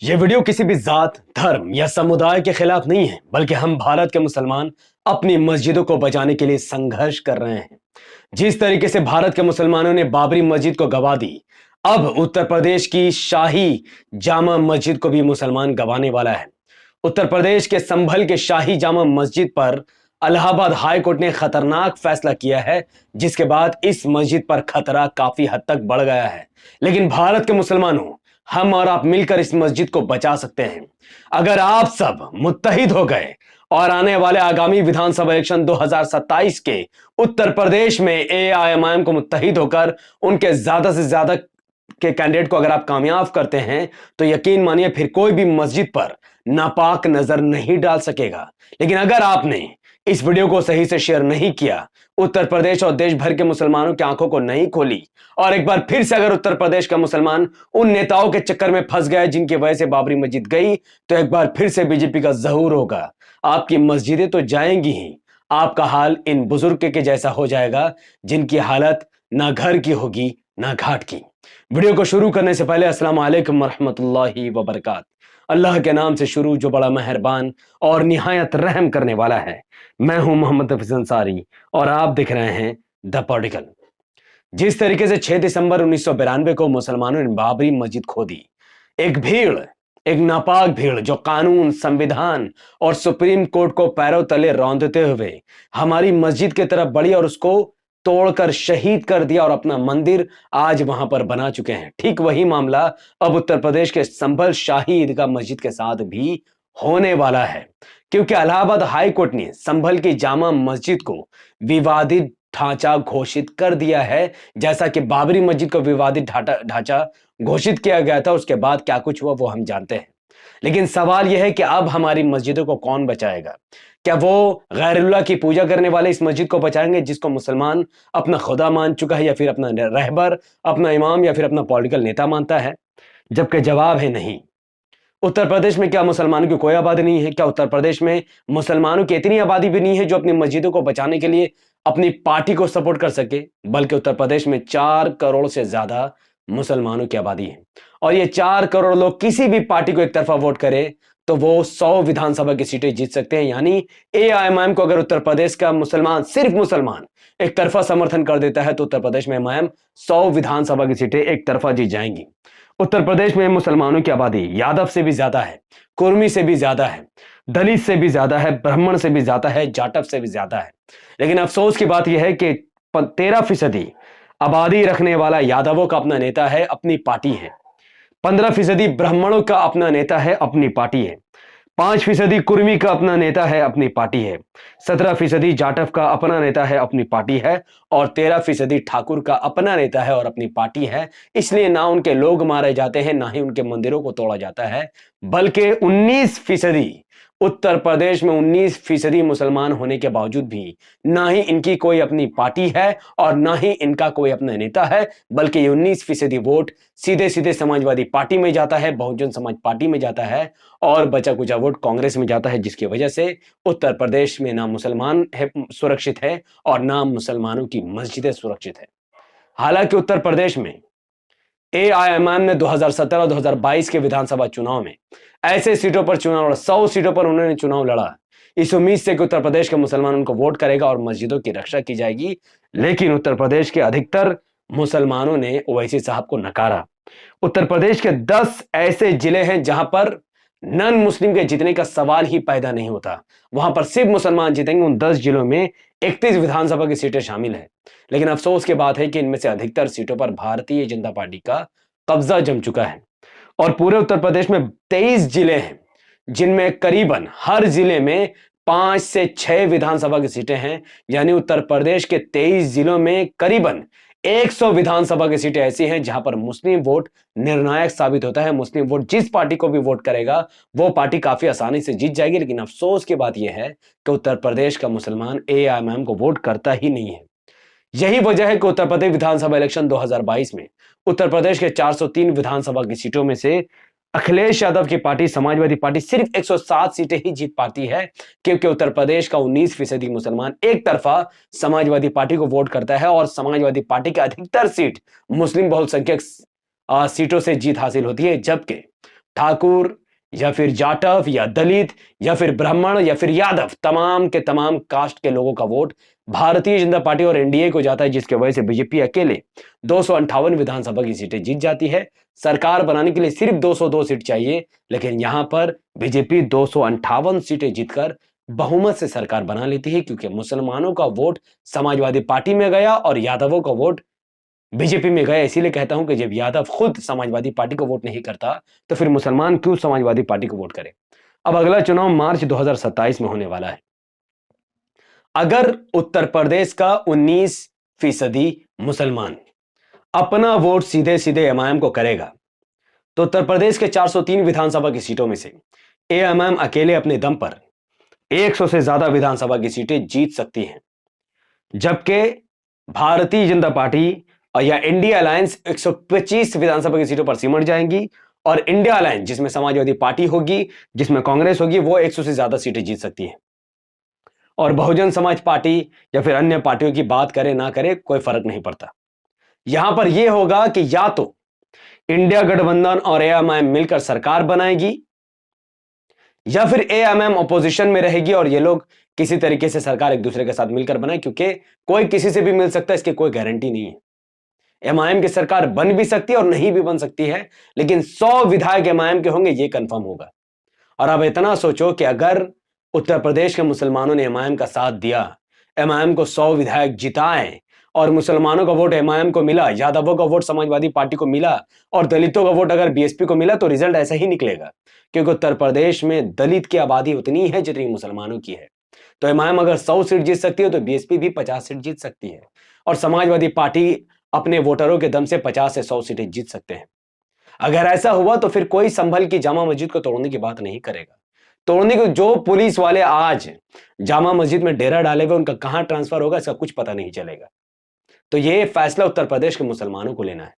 ये वीडियो किसी भी जात, धर्म या समुदाय के खिलाफ नहीं है, बल्कि हम भारत के मुसलमान अपनी मस्जिदों को बचाने के लिए संघर्ष कर रहे हैं। जिस तरीके से भारत के मुसलमानों ने बाबरी मस्जिद को गवा दी, अब उत्तर प्रदेश की शाही जामा मस्जिद को भी मुसलमान गवाने वाला है। उत्तर प्रदेश के संभल के शाही जामा मस्जिद पर इलाहाबाद हाई कोर्ट ने खतरनाक फैसला किया है, जिसके बाद इस मस्जिद पर खतरा काफी हद तक बढ़ गया है। लेकिन भारत के मुसलमानों, हम और आप मिलकर इस मस्जिद को बचा सकते हैं। अगर आप सब मुत्तहिद हो गए और आने वाले आगामी विधानसभा इलेक्शन 2027 के उत्तर प्रदेश में एआईएमआईएम को मुत्तहिद होकर उनके ज्यादा से ज्यादा के कैंडिडेट को अगर आप कामयाब करते हैं, तो यकीन मानिए फिर कोई भी मस्जिद पर नापाक नजर नहीं डाल सकेगा। लेकिन अगर आपने इस वीडियो को सही से शेयर नहीं किया, उत्तर प्रदेश और देश भर के मुसलमानों की आंखों को नहीं खोली, और एक बार फिर से अगर उत्तर प्रदेश का मुसलमान उन नेताओं के चक्कर में फंस गया जिनकी वजह से बाबरी मस्जिद गई, तो एक बार फिर से बीजेपी का ज़हूर होगा। आपकी मस्जिदें तो जाएंगी ही, आपका हाल इन बुजुर्ग के जैसा हो जाएगा जिनकी हालत ना घर की होगी ना घाट की। वीडियो को शुरू करने से पहले अस्सलाम वालेकुम रहमतुल्लाहि व बरकात। अल्लाह के नाम से शुरू जो बड़ा मेहरबान और निहायत रहम करने वाला है। मैं हूं मोहम्मद हफीज अंसारी और आप देख रहे हैं द पॉलिटिकल। जिस तरीके से 6 दिसंबर 1992 को मुसलमानों ने बाबरी मस्जिद खो दी, एक भीड़, एक नापाक भीड़ जो कानून, संविधान और सुप्रीम कोर्ट को पैरों तले रौंदते हुए हमारी मस्जिद की तरफ बढ़ी और उसको तोड़कर शहीद कर दिया और अपना मंदिर आज वहां पर बना चुके हैं। ठीक वही मामला अब उत्तर प्रदेश के संभल शाही ईदगाह मस्जिद के साथ भी होने वाला है, क्योंकि इलाहाबाद हाई कोर्ट ने संभल की जामा मस्जिद को विवादित ढांचा घोषित कर दिया है। जैसा कि बाबरी मस्जिद को विवादित ढांचा घोषित किया गया था, उसके बाद क्या कुछ हुआ वो हम जानते हैं। लेकिन सवाल यह है कि अब हमारी मस्जिदों को कौन बचाएगा? क्या वो गैरुल्लाह की पूजा करने वाले इस मस्जिद को बचाएंगे जिसको मुसलमान अपना खुदा मान चुका है, या फिर अपना रहबर, अपना इमाम, या फिर अपना पॉलिटिकल नेता मानता है? जबकि जवाब है नहीं। उत्तर प्रदेश में क्या मुसलमानों की कोई आबादी नहीं है? क्या उत्तर प्रदेश में मुसलमानों की इतनी आबादी भी नहीं है जो अपनी मस्जिदों को बचाने के लिए अपनी पार्टी को सपोर्ट कर सके? बल्कि उत्तर प्रदेश में 4 करोड़ से ज्यादा मुसलमानों की आबादी है, और ये 4 करोड़ लोग किसी भी पार्टी को एक तरफा वोट करे तो वो 100 विधानसभा की सीटें जीत सकते हैं। यानी एआईएमआईएम को अगर उत्तर प्रदेश का मुसलमान, सिर्फ मुसलमान, एक तरफा समर्थन कर देता है तो उत्तर प्रदेश में एमआईएम 100 विधानसभा की सीटें एक तरफा जीत जाएंगी। उत्तर प्रदेश में मुसलमानों की आबादी यादव से भी ज्यादा है, कुर्मी से भी ज्यादा है, दलित से भी ज्यादा है, ब्राह्मण से भी ज्यादा है, जाटव से भी ज्यादा है। लेकिन अफसोस की बात यह है कि 13% आबादी रखने वाला यादवों का अपना नेता है, अपनी पार्टी है। 15% ब्राह्मणों का अपना नेता है, अपनी पार्टी है। 5% कुर्मी का अपना नेता है, अपनी पार्टी है। 17% जाटव का अपना नेता है, अपनी पार्टी है। और 13% ठाकुर का अपना नेता है और अपनी पार्टी है। इसलिए ना उनके लोग मारे जाते हैं, ना ही उनके मंदिरों को तोड़ा जाता है, बल्कि 19% उत्तर प्रदेश में 19% मुसलमान होने के बावजूद भी ना ही इनकी कोई अपनी पार्टी है और ना ही इनका कोई अपना नेता है, बल्कि 19% वोट सीधे सीधे समाजवादी पार्टी में जाता है, बहुजन समाज पार्टी में जाता है, और बचा कुचा वोट कांग्रेस में जाता है, जिसकी वजह से उत्तर प्रदेश में ना मुसलमान है सुरक्षित है और ना मुसलमानों की मस्जिदें सुरक्षित है। हालांकि उत्तर प्रदेश में एआईएमआईएम ने 2017 और 2022 के विधानसभा चुनाव में ऐसे सीटों पर चुनाव लड़ा, 100 सीटों पर उन्होंने चुनाव लड़ा, इस उम्मीद से कि उत्तर प्रदेश के मुसलमान उनको वोट करेगा और मस्जिदों की रक्षा की जाएगी। लेकिन उत्तर प्रदेश के अधिकतर मुसलमानों ने ओवैसी साहब को नकारा। उत्तर प्रदेश के 10 ऐसे जिले हैं जहां पर नॉन मुस्लिम के जीतने का सवाल ही पैदा नहीं होता, वहां पर सिर्फ मुसलमान जीतेंगे। उन 10 जिलों में 31 विधानसभा की सीटें शामिल हैं। लेकिन अफसोस की बात है कि इनमें से अधिकतर सीटों पर भारतीय जनता पार्टी का कब्जा जम चुका है, और पूरे उत्तर प्रदेश में 23 जिले हैं जिनमें करीबन हर जिले में 5 से 6 विधानसभा की सीटें हैं। यानी उत्तर प्रदेश के 23 जिलों में करीबन 100 विधानसभा की सीटें ऐसी हैं जहां पर मुस्लिम वोट निर्णायक साबित होता है। मुस्लिम वोट जिस पार्टी को भी वोट करेगा वो पार्टी काफी आसानी से जीत जाएगी। लेकिन अफसोस की बात यह है कि उत्तर प्रदेश का मुसलमान एआईएमआईएम को वोट करता ही नहीं है। यही वजह है कि उत्तर प्रदेश विधानसभा इलेक्शन 2022 में उत्तर प्रदेश के 403 विधानसभा की सीटों में से अखिलेश यादव की पार्टी, समाजवादी पार्टी, सिर्फ 107 सीटें ही जीत पाती है, क्योंकि उत्तर प्रदेश का 19% मुसलमान एक तरफा समाजवादी पार्टी को वोट करता है और समाजवादी पार्टी की अधिकतर सीट मुस्लिम बहुसंख्यक सीटों से जीत हासिल होती है। जबकि ठाकुर या फिर जाटव या दलित या फिर ब्राह्मण या फिर यादव, तमाम के तमाम कास्ट के लोगों का वोट भारतीय जनता पार्टी और एनडीए को जाता है, जिसकी वजह से बीजेपी अकेले 258 विधानसभा की सीटें जीत जाती है। सरकार बनाने के लिए सिर्फ 202 सीट चाहिए, लेकिन यहां पर बीजेपी 258 सीटें जीतकर बहुमत से सरकार बना लेती है, क्योंकि मुसलमानों का वोट समाजवादी पार्टी में गया और यादवों का वोट बीजेपी में गया। इसीलिए कहता हूं कि जब यादव खुद समाजवादी पार्टी को वोट नहीं करता तो फिर मुसलमान क्यों समाजवादी पार्टी को वोट करे। अब अगला चुनाव मार्च 2027 में होने वाला है। अगर उत्तर प्रदेश का 19% मुसलमान अपना वोट सीधे सीधे एमआईएम को करेगा, तो उत्तर प्रदेश के 403 विधानसभा की सीटों में से एएमआईएम अकेले अपने दम पर 100 से ज्यादा विधानसभा की सीटें जीत सकती हैं, जबकि भारतीय जनता पार्टी या इंडिया अलायंस 125 विधानसभा की सीटों पर सिमट जाएंगी, और इंडिया अलायंस जिसमें समाजवादी पार्टी होगी, जिसमें कांग्रेस होगी, वो 100 से ज्यादा सीटें जीत सकती है। और बहुजन समाज पार्टी या फिर अन्य पार्टियों की बात करें ना करें, कोई फर्क नहीं पड़ता। यहां पर यह होगा कि या तो इंडिया गठबंधन और एएमआईएम मिलकर सरकार बनाएगी, या फिर एएमआईएम अपोजिशन में रहेगी और ये लोग किसी तरीके से सरकार एक दूसरे के साथ मिलकर बनाए, क्योंकि कोई किसी से भी मिल सकता है, इसकी कोई गारंटी नहीं है। एमआईएम की सरकार बन भी सकती है और नहीं भी बन सकती है, लेकिन 100 विधायक एमआईएम के होंगे, ये कंफर्म होगा। और अब इतना सोचो कि अगर उत्तर प्रदेश के मुसलमानों ने एमआईएम का साथ दिया, एमआईएम को 100 विधायक जिताए और मुसलमानों का वोट एमआईएम को मिला, यादवों का वोट समाजवादी पार्टी को मिला और दलितों का वोट अगर बीएसपी को मिला, तो रिजल्ट ऐसा ही निकलेगा, क्योंकि उत्तर प्रदेश में दलित की आबादी उतनी है जितनी मुसलमानों की है। तो एमआईएम अगर 100 सीट जीत सकती है तो बीएसपी भी 50 सीट जीत सकती है, और समाजवादी पार्टी अपने वोटरों के दम से 50 से 100 सीटें जीत सकते हैं। अगर ऐसा हुआ तो फिर कोई संभल की जामा मस्जिद को तोड़ने की बात नहीं करेगा। तोड़ने को जो पुलिस वाले आज जामा मस्जिद में डेरा डाले हुए, उनका कहां ट्रांसफर होगा इसका कुछ पता नहीं चलेगा। तो यह फैसला उत्तर प्रदेश के मुसलमानों को लेना है।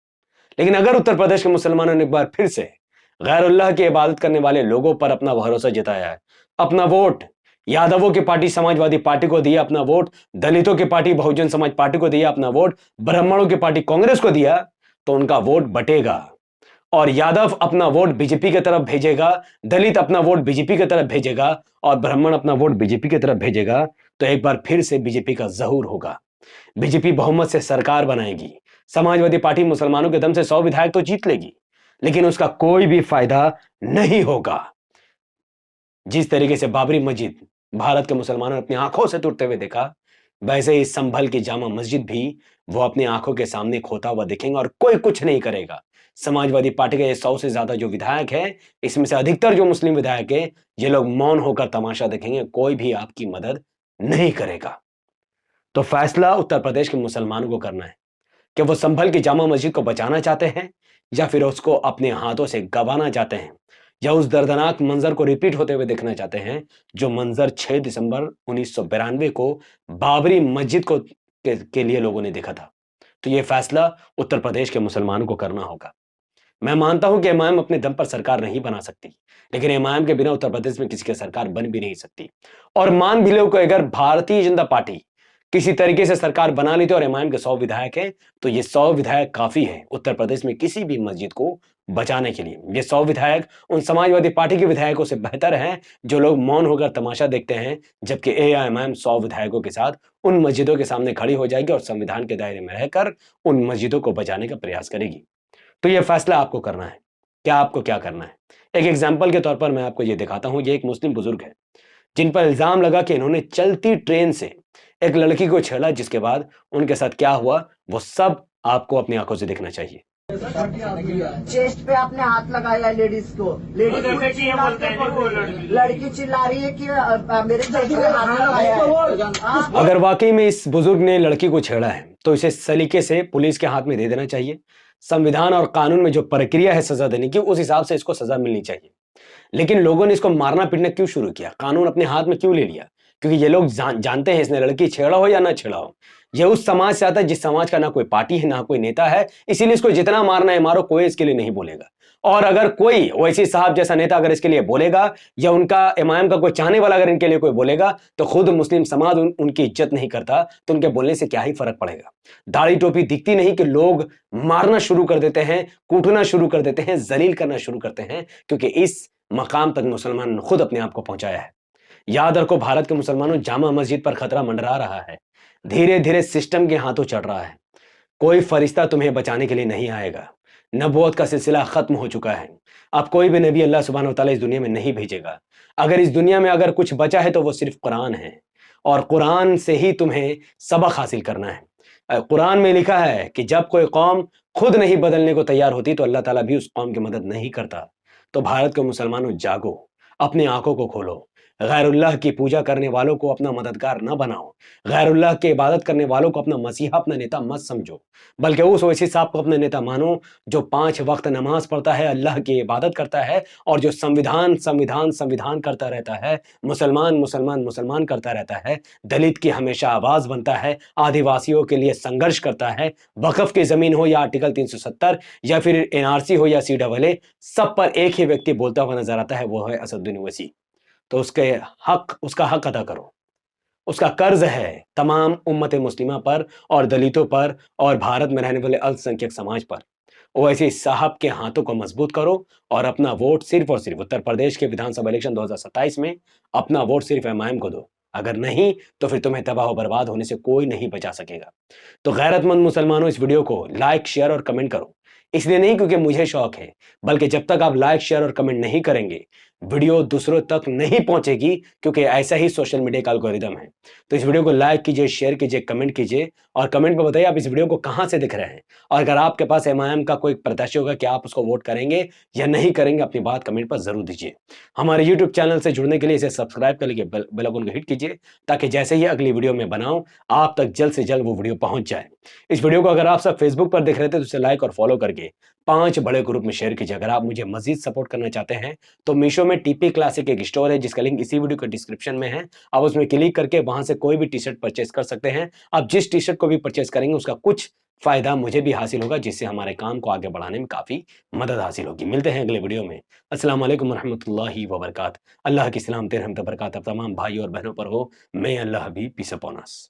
लेकिन अगर उत्तर प्रदेश के मुसलमानों ने एक बार फिर से गैरुल्लाह की इबादत करने वाले लोगों पर अपना भरोसा जताया है, अपना वोट यादवों की पार्टी समाजवादी पार्टी को दिया, अपना वोट दलितों की पार्टी बहुजन समाज पार्टी को दिया, अपना वोट ब्राह्मणों की पार्टी कांग्रेस को दिया, तो उनका वोट बटेगा और यादव अपना वोट बीजेपी की तरफ भेजेगा, दलित अपना वोट बीजेपी की तरफ भेजेगा और ब्राह्मण अपना वोट बीजेपी की तरफ भेजेगा। तो एक बार फिर से बीजेपी का ज़हूर होगा, बीजेपी बहुमत से सरकार बनाएगी, समाजवादी पार्टी मुसलमानों के दम से 100 विधायक तो जीत लेगी, लेकिन उसका कोई भी फायदा नहीं होगा। जिस तरीके से बाबरी मस्जिद भारत के मुसलमानों ने अपनी आंखों से टूटते हुए देखा, वैसे ही संभल की जामा मस्जिद भी वो अपनी आंखों के सामने खोता हुआ दिखेंगे और कोई कुछ नहीं करेगा। समाजवादी पार्टी के ये 100 से ज्यादा जो विधायक हैं, इसमें से अधिकतर जो मुस्लिम विधायक हैं, ये लोग मौन होकर तमाशा देखेंगे, कोई भी आपकी मदद नहीं करेगा। तो फैसला उत्तर प्रदेश के मुसलमानों को करना है कि वो संभल की जामा मस्जिद को बचाना चाहते हैं या फिर उसको अपने हाथों से गंवाना चाहते हैं, या उस दर्दनाक मंजर को रिपीट होते हुए देखना चाहते हैं जो मंजर 6 दिसंबर 1992 को बाबरी मस्जिद के लिए लोगों ने देखा था। तो यह फैसला उत्तर प्रदेश के मुसलमानों को करना होगा। मैं मानता हूं कि एमआईएम अपने दम पर सरकार नहीं बना सकती, लेकिन एमआईएम के बिना उत्तर प्रदेश में किसी की सरकार बन भी नहीं सकती। और मान भी लो कि अगर भारतीय जनता पार्टी किसी तरीके से सरकार बना लेती और एमआईएम के 100 विधायक हैं, तो ये 100 विधायक काफी है उत्तर प्रदेश में किसी भी मस्जिद को बचाने के लिए। ये 100 विधायक उन समाजवादी पार्टी के विधायकों से बेहतर हैं जो लोग मौन होकर तमाशा देखते हैं, जबकि एआईएमआईएम 100 विधायकों के साथ उन मस्जिदों के सामने खड़ी हो जाएगी और संविधान के दायरे में रहकर उन मस्जिदों को बचाने का प्रयास करेगी। तो यह फैसला आपको करना है, आपको क्या करना है। एक एग्जाम्पल के तौर पर मैं आपको यह दिखाता हूं। ये एक मुस्लिम बुजुर्ग है जिन पर इल्जाम लगा कि इन्होंने चलती ट्रेन से एक लड़की को छेड़ा, जिसके बाद उनके साथ क्या हुआ वो सब आपको अपनी आंखों से देखना चाहिए। चेस्ट पे आपने हाथ लगाया लेडीज को, लड़की चिल्ला रही है कि मेरे चेस्ट पे हाथ लगाया है। अगर वाकई में इस बुजुर्ग ने लड़की को छेड़ा है तो इसे सलीके से पुलिस के हाथ में दे देना चाहिए। संविधान और कानून में जो प्रक्रिया है सजा देने की, उस हिसाब से इसको सजा मिलनी चाहिए। लेकिन लोगों ने इसको मारना पीटना क्यों शुरू किया, कानून अपने हाथ में क्यों ले लिया? क्योंकि ये लोग जानते हैं इसने लड़की छेड़ा हो या ना छेड़ा हो, ये उस समाज से आता है जिस समाज का ना कोई पार्टी है ना कोई नेता है, इसीलिए इसको जितना मारना है मारो, कोई इसके लिए नहीं बोलेगा। और अगर कोई ओवैसी साहब जैसा नेता अगर इसके लिए बोलेगा, या उनका इमाम का कोई चाहने वाला अगर इनके लिए कोई बोलेगा, तो खुद मुस्लिम समाज उनकी इज्जत नहीं करता, तो उनके बोलने से क्या ही फर्क पड़ेगा। दाढ़ी टोपी दिखती नहीं कि लोग मारना शुरू कर देते हैं, कूटना शुरू कर देते हैं, जलील करना शुरू करते हैं, क्योंकि इस मकाम तक मुसलमान ने खुद अपने आप को पहुंचाया है। याद रखो, भारत के मुसलमानों, जामा मस्जिद पर खतरा मंडरा रहा है, धीरे धीरे सिस्टम के हाथों चढ़ रहा है। कोई फरिश्ता तुम्हें बचाने के लिए नहीं आएगा। नबूवत का सिलसिला खत्म हो चुका है। अब कोई भी नबी अल्लाह सुब्हानहू व तआला इस दुनिया में नहीं भेजेगा। अगर इस दुनिया में अगर कुछ बचा है तो वो सिर्फ कुरान है, और कुरान से ही तुम्हें सबक हासिल करना है। कुरान में लिखा है कि जब कोई कौम खुद नहीं बदलने को तैयार होती तो अल्लाह ताला भी उस कौम की मदद नहीं करता। तो भारत के मुसलमानों, जागो, अपनी आंखों को खोलो। गैरुल्लाह की पूजा करने वालों को अपना मददगार न बनाओ, गैरुल्लाह की इबादत करने वालों को अपना मसीहा, अपना नेता मत समझो, बल्कि उस ओवैसी साहब को अपने नेता मानो जो 5 वक्त नमाज पढ़ता है, अल्लाह की इबादत करता है, और जो संविधान संविधान संविधान करता रहता है, मुसलमान मुसलमान मुसलमान करता रहता है, दलित की हमेशा आवाज बनता है, आदिवासियों के लिए संघर्ष करता है, वक्फ की जमीन हो या आर्टिकल 370 या फिर एनआरसी हो या CAA, सब पर एक ही व्यक्ति बोलता हुआ नजर आता है, वो है असदुद्दीन ओवैसी। तो उसका हक अदा करो। उसका कर्ज है तमाम उम्मत मुस्लिमा पर और दलितों पर और भारत में रहने वाले अल्पसंख्यक समाज पर। ओवैसी साहब के हाथों को मजबूत करो और अपना वोट सिर्फ और सिर्फ उत्तर प्रदेश के विधानसभा इलेक्शन 2027 में अपना वोट सिर्फ एमआईएम को दो। अगर नहीं तो फिर तुम्हें तबाह और बर्बाद होने से कोई नहीं बचा सकेगा। तो गैरतमंद मुसलमानों, इस वीडियो को लाइक, शेयर और कमेंट करो। इसलिए नहीं क्योंकि मुझे शौक है, बल्कि जब तक आप लाइक, शेयर और कमेंट नहीं करेंगे, वीडियो दूसरों तक नहीं पहुंचेगी, क्योंकि ऐसा ही सोशल मीडिया का एल्गोरिदम है। तो इस वीडियो को लाइक कीजिए, शेयर कीजिए, कमेंट कीजिए, और कमेंट में बताइए आप इस वीडियो को कहां से देख रहे हैं, और अगर आपके पास एमआईएम का कोई प्रत्याशी होगा, क्या आप उसको वोट करेंगे या नहीं करेंगे, अपनी बात कमेंट पर जरूर दीजिए। हमारे यूट्यूब चैनल से जुड़ने के लिए इसे सब्सक्राइब कर लीजिए, बेल आइकन को हिट कीजिए, ताकि जैसे ही अगली वीडियो में बनाऊं आप तक जल्द से जल्द वो वीडियो पहुंच जाए। इस वीडियो को अगर आप सब फेसबुक पर देख रहे थे तो उसे लाइक और फॉलो करके 5 बड़े ग्रुप में शेयर कीजिए। अगर आप मुझे मजीद सपोर्ट करना चाहते हैं तो मीशो में टीपी क्लासिक एक स्टोर है, जिसका लिंक इसी वीडियो के डिस्क्रिप्शन में है। आप उसमें क्लिक करके वहां से कोई भी टी शर्ट परचेस कर सकते हैं। आप जिस टी शर्ट को भी परचेस करेंगे उसका कुछ फायदा मुझे भी हासिल होगा, जिससे हमारे काम को आगे बढ़ाने में काफी मदद हासिल होगी। मिलते हैं अगले वीडियो में। अस्सलाम वालेकुम रहमतुल्लाहि व बरकात। अल्लाह की सलामत रहमत बरकात तमाम भाई और बहनों पर हो। मैं अल्लाह भी पीस अपॉन अस।